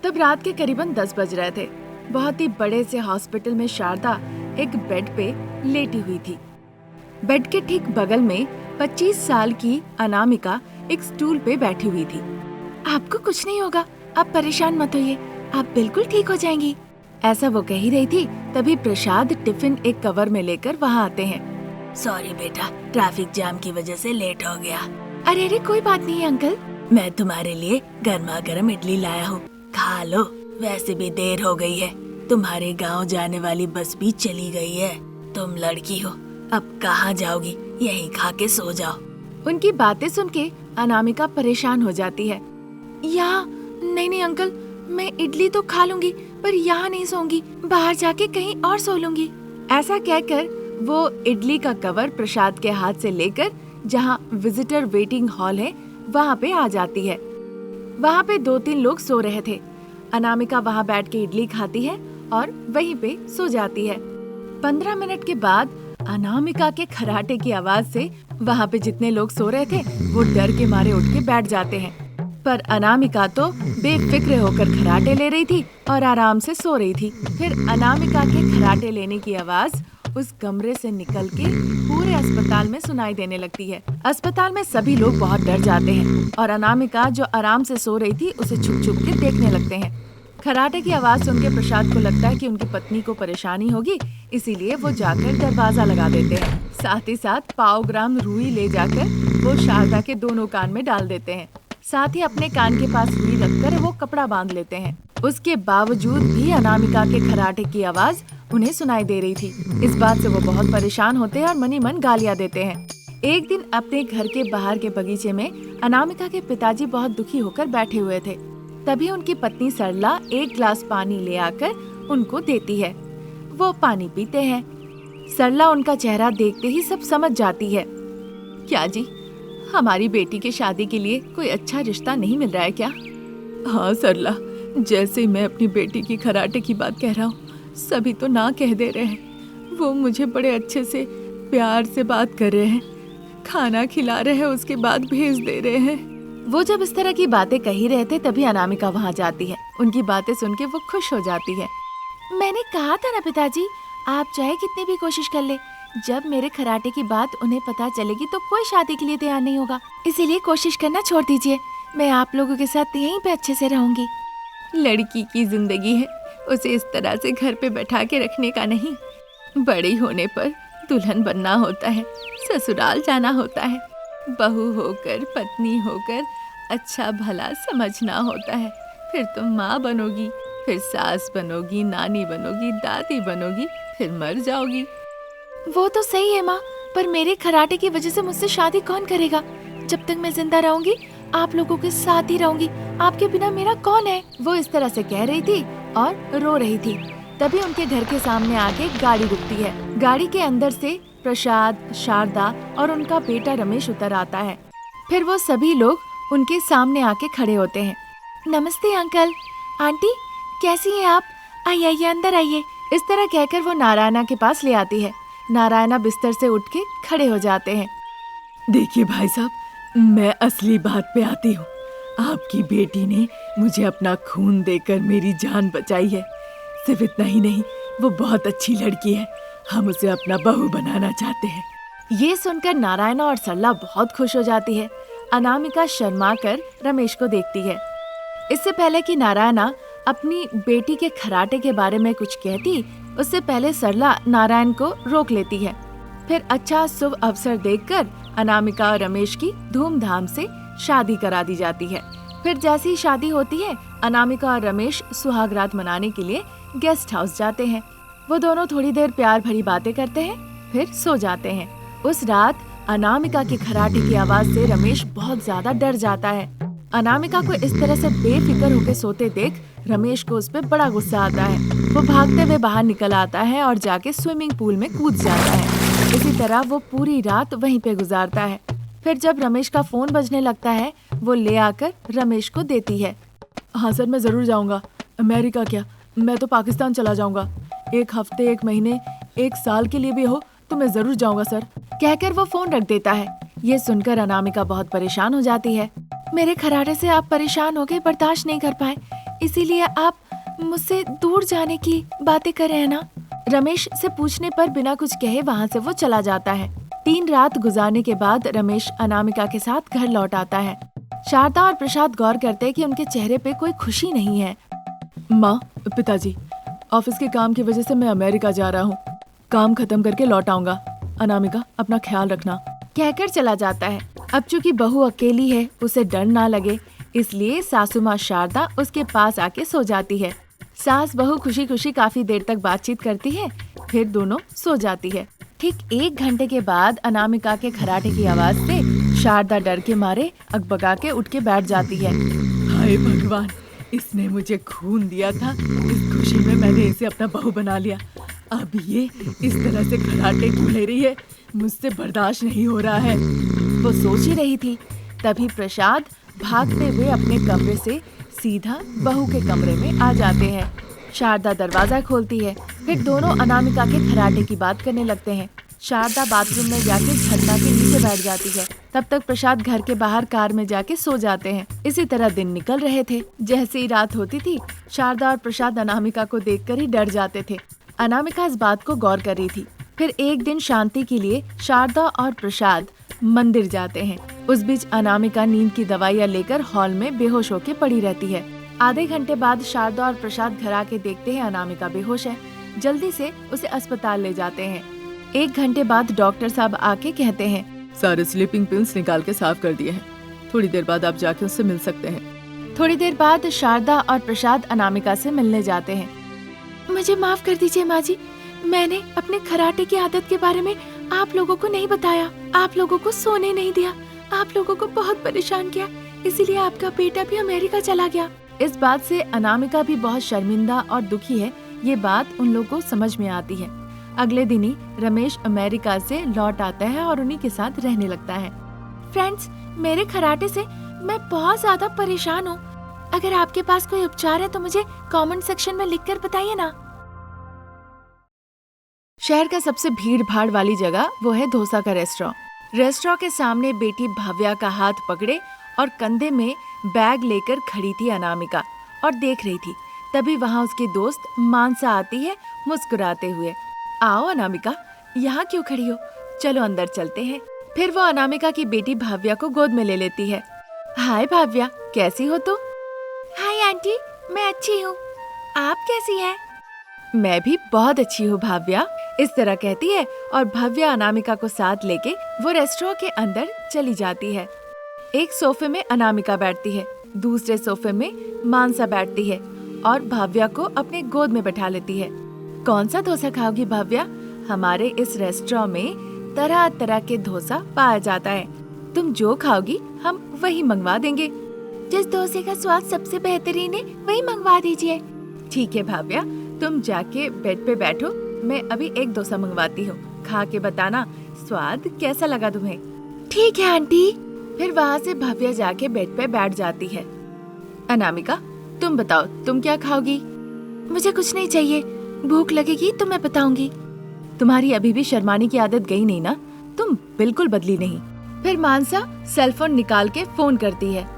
तब रात के करीबन 10 बज रहे थे। बहुत ही बड़े से हॉस्पिटल में शारदा एक बेड पे लेटी हुई थी। बेड के ठीक बगल में 25 साल की अनामिका एक स्टूल पे बैठी हुई थी। आपको कुछ नहीं होगा, आप परेशान मत होइए, आप बिल्कुल ठीक हो जाएंगी। ऐसा वो कह ही रही थी, तभी प्रसाद टिफिन एक कवर में लेकर वहाँ आते हैं। सॉरी बेटा, ट्रैफिक जाम की वजह से लेट हो गया। अरे अरे कोई बात नहीं है अंकल, मैं तुम्हारे लिए गर्मा गर्म इडली लाया हूँ, खा लो। वैसे भी देर हो गई है, तुम्हारे गांव जाने वाली बस भी चली गई है। तुम लड़की हो, अब कहाँ जाओगी, यहीं खा के सो जाओ। उनकी बातें सुन के अनामिका परेशान हो जाती है। यहाँ नहीं अंकल, मैं इडली तो खा लूंगी पर यहाँ नहीं सोऊंगी, बाहर जाके कहीं और सो लूंगी। ऐसा कहकर वो इडली का कवर प्रसाद के हाथ से लेकर जहाँ विजिटर वेटिंग हॉल है वहाँ पे आ जाती है। वहाँ पे 2-3 लोग सो रहे थे। अनामिका वहाँ बैठ के इडली खाती है और वहीं पे सो जाती है। 15 मिनट के बाद अनामिका के खर्राटे की आवाज से वहाँ पे जितने लोग सो रहे थे वो डर के मारे उठ के बैठ जाते हैं। पर अनामिका तो बेफिक्र होकर खर्राटे ले रही थी और आराम से सो रही थी। फिर अनामिका के खर्राटे लेने की आवाज उस कमरे से निकल के पूरे अस्पताल में सुनाई देने लगती है। अस्पताल में सभी लोग बहुत डर जाते हैं और अनामिका जो आराम से सो रही थी उसे छुप छुप के देखने लगते हैं। खर्राटे की आवाज सुन के प्रसाद को लगता है कि उनकी पत्नी को परेशानी होगी, इसीलिए वो जाकर दरवाजा लगा देते हैं। साथ ही साथ 100 ग्राम रुई ले जाकर वो शारदा के दोनों कान में डाल देते हैं। साथ ही अपने कान के पास रुई रखकर वो कपड़ा बांध लेते हैं। उसके बावजूद भी अनामिका के खर्राटे की आवाज उन्हें सुनाई दे रही थी। इस बात से वो बहुत परेशान होते हैं और मनी मन गालियाँ देते हैं। एक दिन अपने घर के बाहर के बगीचे में अनामिका के पिताजी बहुत दुखी होकर बैठे हुए थे। तभी उनकी पत्नी सरला एक गिलास पानी ले आकर उनको देती है। वो पानी पीते हैं। सरला उनका चेहरा देखते ही सब समझ जाती है। क्या जी, हमारी बेटी की शादी के लिए कोई अच्छा रिश्ता नहीं मिल रहा है क्या? हाँ सरला, जैसे मैं अपनी बेटी की खर्राटे की बात कह रहा हूँ, सभी तो ना कह दे रहे हैं। वो मुझे बड़े अच्छे से प्यार से बात कर रहे हैं, खाना खिला रहे हैं, उसके बाद भेज दे रहे हैं। वो जब इस तरह की बातें कही रहे थे तभी अनामिका वहाँ जाती है। उनकी बातें सुन के वो खुश हो जाती है। मैंने कहा था ना पिताजी, आप चाहे कितनी भी कोशिश कर ले, जब मेरे खर्राटे की बात उन्हें पता चलेगी तो कोई शादी के लिए तैयार नहीं होगा। इसीलिए कोशिश करना छोड़ दीजिए, मैं आप लोगों के साथ यहीं पे अच्छे से रहूंगी। लड़की की जिंदगी है, उसे इस तरह से घर पे बैठा के रखने का नहीं। बड़ी होने पर दुल्हन बनना होता है, ससुराल जाना होता है, बहू होकर पत्नी होकर अच्छा भला समझना होता है। फिर तुम माँ बनोगी, फिर सास बनोगी, नानी बनोगी, दादी बनोगी, फिर मर जाओगी। वो तो सही है माँ, पर मेरे खर्राटे की वजह से मुझसे शादी कौन करेगा? जब तक मैं जिंदा रहूंगी आप लोगों के साथ ही रहूंगी, आपके बिना मेरा कौन है? वो इस तरह से कह रही थी और रो रही थी। तभी उनके घर के सामने आके गाड़ी रुकती है। गाड़ी के अंदर से प्रसाद, शारदा और उनका बेटा रमेश उतर आता है। फिर वो सभी लोग उनके सामने आके खड़े होते हैं। नमस्ते अंकल, आंटी, कैसी हैं आप? आइए आइए अंदर आइए। इस तरह कहकर वो नारायणा के पास ले आती है। नारायणा बिस्तर से उठ के खड़े हो जाते हैं। देखिए भाई साहब, मैं असली बात पे आती हूँ। आपकी बेटी ने मुझे अपना खून देकर मेरी जान बचाई है। सिर्फ इतना ही नहीं, वो बहुत अच्छी लड़की है, हम उसे अपना बहू बनाना चाहते हैं। ये सुनकर नारायणा और सरला बहुत खुश हो जाती है। अनामिका शर्मा कर रमेश को देखती है। इससे पहले कि नारायणा अपनी बेटी के खर्राटे के बारे में कुछ कहती, उससे पहले सरला नारायण को रोक लेती है। फिर अच्छा शुभ अवसर देखकर अनामिका और रमेश की धूमधाम से शादी करा दी जाती है। फिर जैसी ही शादी होती है, अनामिका और रमेश सुहागरात मनाने के लिए गेस्ट हाउस जाते हैं। वो दोनों थोड़ी देर प्यार भरी बातें करते हैं, फिर सो जाते हैं। उस रात अनामिका के खर्राटे की आवाज से रमेश बहुत ज्यादा डर जाता है। अनामिका को इस तरह से बेफिक्र होकर सोते देख रमेश को उस पर बड़ा गुस्सा आता है। वो भागते हुए बाहर निकल आता है और जाके स्विमिंग पूल में कूद जाता है। इसी तरह वो पूरी रात वहीं पे गुजारता है। फिर जब रमेश का फोन बजने लगता है, वो ले आकर रमेश को देती है। हाँ सर, मैं जरूर जाऊंगा। अमेरिका क्या, मैं तो पाकिस्तान चला जाऊंगा। 1 हफ्ते, 1 महीने, 1 साल के लिए भी हो तो मैं जरूर जाऊंगा सर, कहकर वो फोन रख देता है। ये सुनकर अनामिका बहुत परेशान हो जाती है। मेरे खर्राटे से आप परेशान हो गए, बर्दाश्त नहीं कर पाए, इसीलिए आप मुझसे दूर जाने की बातें कर रहे हैं ना? रमेश से पूछने पर बिना कुछ कहे वहाँ से वो चला जाता है। 3 रात गुजारने के बाद रमेश अनामिका के साथ घर लौट आता है। शारदा और प्रसाद गौर करते हैं कि उनके चेहरे पे कोई खुशी नहीं है। माँ, पिताजी, ऑफिस के काम की वजह से मैं अमेरिका जा रहा हूँ। काम खत्म करके लौट आऊंगा। अनामिका, अपना ख्याल रखना। कहकर चला जाता है। अब चूंकि बहू अकेली है, उसे डर ना लगे, इसलिए सासू माँ शारदा उसके पास आके सो जाती है। सास बहू खुशी खुशी काफी देर तक बातचीत करती है, फिर दोनों सो जाती है। ठीक 1 घंटे के बाद अनामिका के खर्राटे की आवाज से शारदा डर के मारे अकबका के उठ के बैठ जाती है। हाय भगवान, इसने मुझे खून दिया था, इस खुशी में मैंने इसे अपना बहू बना लिया। अब ये इस तरह से खर्राटे क्यों ले रही है? मुझसे बर्दाश्त नहीं हो रहा है। वो सोच ही रही थी, तभी प्रसाद भागते हुए अपने कमरे से सीधा बहू के कमरे में आ जाते हैं। शारदा दरवाजा खोलती है, फिर दोनों अनामिका के खर्राटे की बात करने लगते हैं। शारदा बाथरूम में जाके झरना के नीचे बैठ जाती है। तब तक प्रसाद घर के बाहर कार में जाके सो जाते हैं। इसी तरह दिन निकल रहे थे। जैसे ही रात होती थी, शारदा और प्रसाद अनामिका को देखकर ही डर जाते थे। अनामिका इस बात को गौर कर रही थी। फिर एक दिन शांति के लिए शारदा और प्रसाद मंदिर जाते हैं। उस बीच अनामिका नींद की दवाइयाँ लेकर हॉल में बेहोश होकर पड़ी रहती है। आधे घंटे बाद शारदा और प्रसाद घर आके देखते हैं अनामिका बेहोश है। जल्दी से उसे अस्पताल ले जाते हैं। 1 घंटे बाद डॉक्टर साहब आके कहते हैं, सारे स्लीपिंग पिल्स निकाल के साफ कर दिए हैं। थोड़ी देर बाद आप जाके उससे मिल सकते हैं। थोड़ी देर बाद शारदा और प्रसाद अनामिका से मिलने जाते हैं। मुझे माफ कर दीजिए माँ जी, मैंने अपने खर्राटे की आदत के बारे में आप लोगों को नहीं बताया। आप लोगों को सोने नहीं दिया, आप लोगों को बहुत परेशान किया, इसीलिए आपका बेटा भी अमेरिका चला गया। इस बात से अनामिका भी बहुत शर्मिंदा और दुखी है। ये बात उन लोगों को समझ में आती है। अगले दिन ही रमेश अमेरिका से लौट आता है और उन्हीं के साथ रहने लगता है। फ्रेंड्स, मेरे खर्राटे से मैं बहुत ज्यादा परेशान हूँ। अगर आपके पास कोई उपचार है तो मुझे कमेंट सेक्शन में लिखकर बताइए ना। शहर का सबसे भीड़ भाड़ वाली जगह वो है डोसा का रेस्टोरेंट। रेस्टोरेंट के सामने बेटी भव्या का हाथ पकड़े और कंधे में बैग लेकर खड़ी थी अनामिका और देख रही थी। तभी वहाँ उसकी दोस्त मानसा आती है मुस्कुराते हुए। आओ अनामिका, यहाँ क्यों खड़ी हो? चलो अंदर चलते हैं। फिर वो अनामिका की बेटी भव्या को गोद में ले लेती है। हाय भव्या, कैसी हो तुम? हाय आंटी, मैं अच्छी हूँ। आप कैसी हैं? मैं भी बहुत अच्छी हूँ भव्या, इस तरह कहती है और भव्या अनामिका को साथ लेके वो रेस्टोरेंट के अंदर चली जाती है। एक सोफे में अनामिका बैठती है, दूसरे सोफे में मानसा बैठती है और भव्या को अपने गोद में बैठा लेती है। कौन सा डोसा खाओगी भव्या? हमारे इस रेस्टोरेंट में तरह तरह के डोसा पाया जाता है। तुम जो खाओगी हम वही मंगवा देंगे। जिस डोसे का स्वाद सबसे बेहतरीन है वही मंगवा दीजिए। ठीक है भव्या, तुम जाके बेड पे बैठो, मैं अभी एक डोसा मंगवाती हूँ। खा के बताना स्वाद कैसा लगा तुम्हें। ठीक है आंटी। फिर वहाँ से भव्या जाके बेड पे बैठ जाती है। अनामिका, तुम बताओ तुम क्या खाओगी? मुझे कुछ नहीं चाहिए, भूख लगेगी तो मैं बताऊंगी। तुम्हारी अभी भी शर्माने की आदत गई नहीं ना? तुम बिल्कुल बदली नहीं। फिर मानसा सेलफोन निकाल के फोन करती है।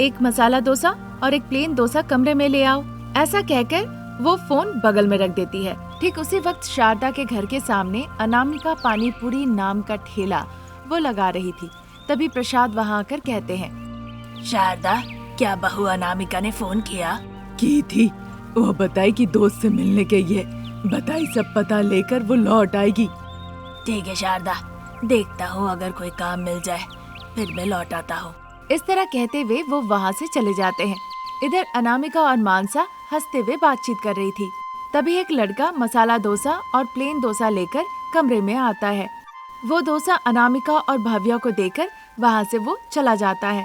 एक मसाला डोसा और एक प्लेन डोसा कमरे में ले आओ। ऐसा कहकर वो फोन बगल में रख देती है। ठीक उसी वक्त शारदा के घर के सामने अनामिका पानी पूरी नाम का ठेला वो लगा रही थी। तभी प्रसाद वहाँ आकर कहते हैं, शारदा, क्या बहू अनामिका ने फोन किया? की थी, वो बताई कि दोस्त से मिलने गई है। बताई सब पता लेकर वो लौट आएगी। ठीक है शारदा, देखता हूँ अगर कोई काम मिल जाए फिर मैं लौट आता हूँ। इस तरह कहते हुए वो वहाँ से चले जाते हैं। इधर अनामिका और मानसा हंसते हुए बातचीत कर रही थी। तभी एक लड़का मसाला डोसा और प्लेन डोसा लेकर कमरे में आता है। वो डोसा अनामिका और भव्या को देकर वहाँ से वो चला जाता है।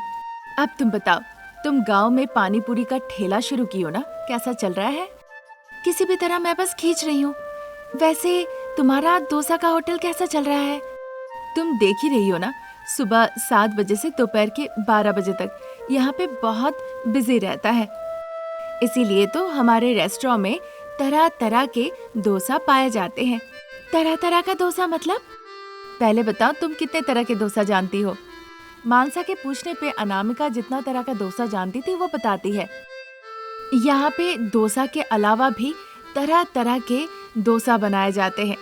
अब तुम बताओ, तुम गांव में पानी पूरी का ठेला शुरू की हो ना, कैसा चल रहा है? किसी भी तरह मैं बस खींच रही हूँ। वैसे तुम्हारा डोसा का होटल कैसा चल रहा है? तुम देख ही रही हो ना, सुबह 7 बजे से दोपहर के 12 बजे तक यहाँ पे बहुत बिजी रहता है। इसीलिए तो हमारे रेस्टोरेंट में तरह तरह के डोसा पाए जाते हैं। तरह तरह का डोसा मतलब? पहले बताओ तुम कितने तरह के डोसा जानती हो? मानसा के पूछने पे अनामिका जितना तरह का डोसा जानती थी वो बताती है। यहाँ पे डोसा के अलावा भी तरह तरह के डोसा बनाए जाते हैं।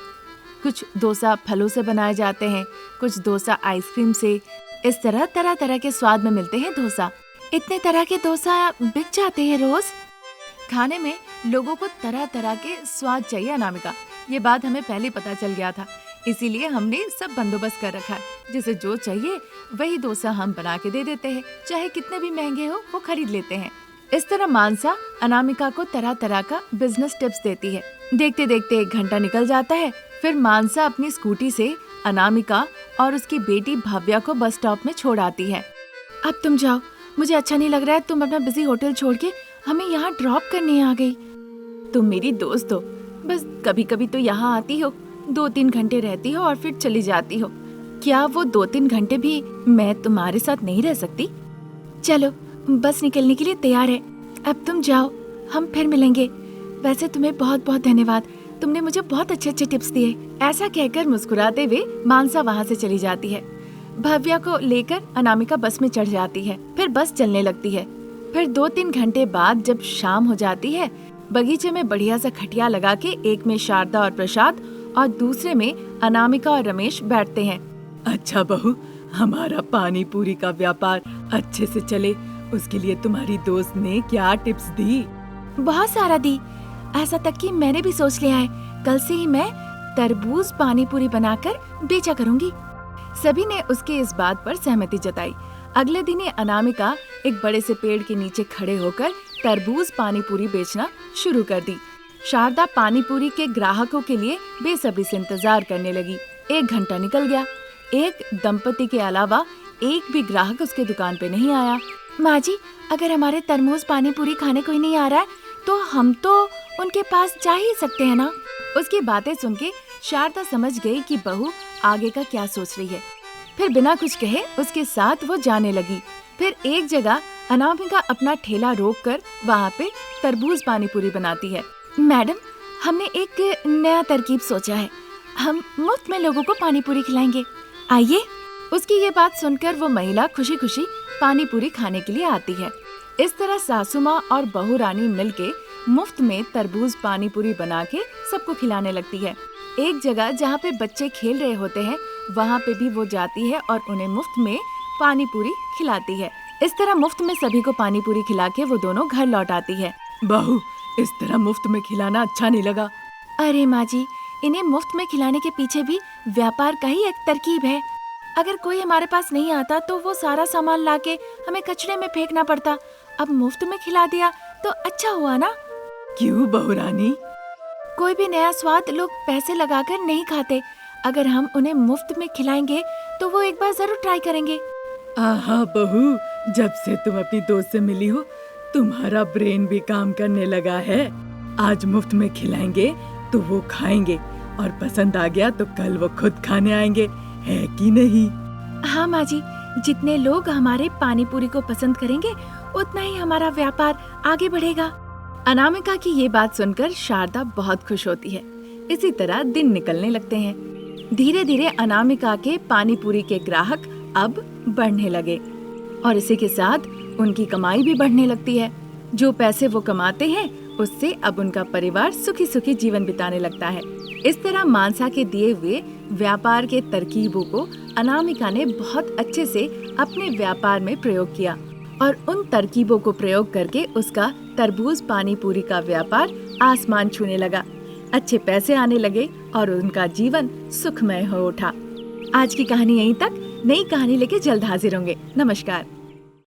कुछ डोसा फलों से बनाए जाते हैं, कुछ डोसा आइसक्रीम से। इस तरह तरह तरह के स्वाद में मिलते हैं डोसा। इतने तरह के डोसा बिक जाते हैं रोज। खाने में लोगों को तरह तरह के स्वाद चाहिए अनामिका, ये बात हमें पहले पता चल गया था। इसीलिए हमने सब बंदोबस्त कर रखा है। जिसे जो चाहिए वही डोसा हम बना के दे देते हैं, चाहे कितने भी महंगे हो वो खरीद लेते हैं। इस तरह मानसा अनामिका को तरह तरह का बिजनेस टिप्स देती है। देखते देखते 1 घंटा निकल जाता है। फिर मानसा अपनी स्कूटी से अनामिका और उसकी बेटी भव्या को बस स्टॉप में छोड़ आती है। अब तुम जाओ, मुझे अच्छा नहीं लग रहा है तुम अपना बिजी होटल छोड़ के हमें यहाँ ड्रॉप करने आ गई। तुम मेरी दोस्त हो, बस कभी कभी तो यहाँ आती हो, 2-3 घंटे रहती हो और फिर चली जाती हो। क्या वो 2-3 घंटे भी मैं तुम्हारे साथ नहीं रह सकती? चलो, बस निकलने के लिए तैयार है। अब तुम जाओ, हम फिर मिलेंगे। वैसे तुम्हें बहुत बहुत धन्यवाद, तुमने मुझे बहुत अच्छे अच्छे टिप्स दिए। ऐसा कहकर मुस्कुराते हुए मानसा वहाँ से चली जाती है। भव्या को लेकर अनामिका बस में चढ़ जाती है। फिर बस चलने लगती है। फिर 2-3 घंटे बाद जब शाम हो जाती है, बगीचे में बढ़िया सा खटिया लगा के एक में शारदा और प्रसाद और दूसरे में अनामिका और रमेश बैठते हैं। अच्छा बहू, हमारा पानी पूरी का व्यापार अच्छे से चले उसके लिए तुम्हारी दोस्त ने क्या टिप्स दी? बहुत सारा दी। ऐसा तक कि मैंने भी सोच लिया है, कल से ही मैं तरबूज पानी पूरी बनाकर बेचा करूंगी। सभी ने उसके इस बात पर सहमति जताई। अगले दिन ही अनामिका एक बड़े से पेड़ के नीचे खड़े होकर तरबूज पानी पूरी बेचना शुरू कर दी। शारदा पानी पूरी के ग्राहकों के लिए बेसब्री से इंतजार करने लगी। 1 घंटा निकल गया। एक दंपति के अलावा एक भी ग्राहक उसके दुकान पे नहीं आया। माँ जी, अगर हमारे तरबूज पानी पूरी खाने कोई नहीं आ रहा है तो हम तो उनके पास जा ही सकते हैं ना। उसकी बातें सुन के शारदा समझ गई कि बहू आगे का क्या सोच रही है। फिर बिना कुछ कहे उसके साथ वो जाने लगी। फिर एक जगह अनामिका अपना ठेला रोककर वहाँ पे तरबूज पानी पूरी बनाती है। मैडम, हमने एक नया तरकीब सोचा है, हम मुफ्त में लोगों को पानी पूरी खिलाएंगे, आइए। उसकी ये बात सुनकर वो महिला खुशी खुशी पानी पूरी खाने के लिए आती है। इस तरह सासू माँ और बहू रानी मिलके मुफ्त में तरबूज पानी पूरी बना के सबको खिलाने लगती है। एक जगह जहाँ पे बच्चे खेल रहे होते हैं वहाँ पे भी वो जाती है और उन्हें मुफ्त में पानी पूरी खिलाती है। इस तरह मुफ्त में सभी को पानी पूरी खिला के वो दोनों घर लौट आती है। बहू, इस तरह मुफ्त में खिलाना अच्छा नहीं लगा। अरे माँ जी, इन्हें मुफ्त में खिलाने के पीछे भी व्यापार का ही एक तरकीब है। अगर कोई हमारे पास नहीं आता तो वो सारा सामान लाके हमें कचरे में फेंकना पड़ता। अब मुफ्त में खिला दिया तो अच्छा हुआ ना। क्यों बहू रानी? कोई भी नया स्वाद लोग पैसे लगाकर नहीं खाते। अगर हम उन्हें मुफ्त में खिलाएंगे तो वो एक बार जरूर ट्राई करेंगे। आहा बहू, जब से तुम अपनी दोस्त से मिली हो तुम्हारा ब्रेन भी काम करने लगा है। आज मुफ्त में खिलाएंगे तो वो खाएंगे और पसंद आ गया तो कल वो खुद खाने आएंगे, है कि नहीं? हाँ माँ जी, जितने लोग हमारे पानी पूरी को पसंद करेंगे उतना ही हमारा व्यापार आगे बढ़ेगा। अनामिका की ये बात सुनकर शारदा बहुत खुश होती है। इसी तरह दिन निकलने लगते हैं। धीरे धीरे अनामिका के पानी पूरी के ग्राहक अब बढ़ने लगे और इसी के साथ उनकी कमाई भी बढ़ने लगती है। जो पैसे वो कमाते हैं उससे अब उनका परिवार सुखी सुखी जीवन बिताने लगता है। इस तरह मानसा के दिए हुए व्यापार के तरकीबों को अनामिका ने बहुत अच्छे से अपने व्यापार में प्रयोग किया और उन तरकीबों को प्रयोग करके उसका तरबूज पानी पूरी का व्यापार आसमान छूने लगा। अच्छे पैसे आने लगे और उनका जीवन सुखमय हो उठा। आज की कहानी यहीं तक। नई कहानी लेके जल्द हाजिर होंगे। नमस्कार।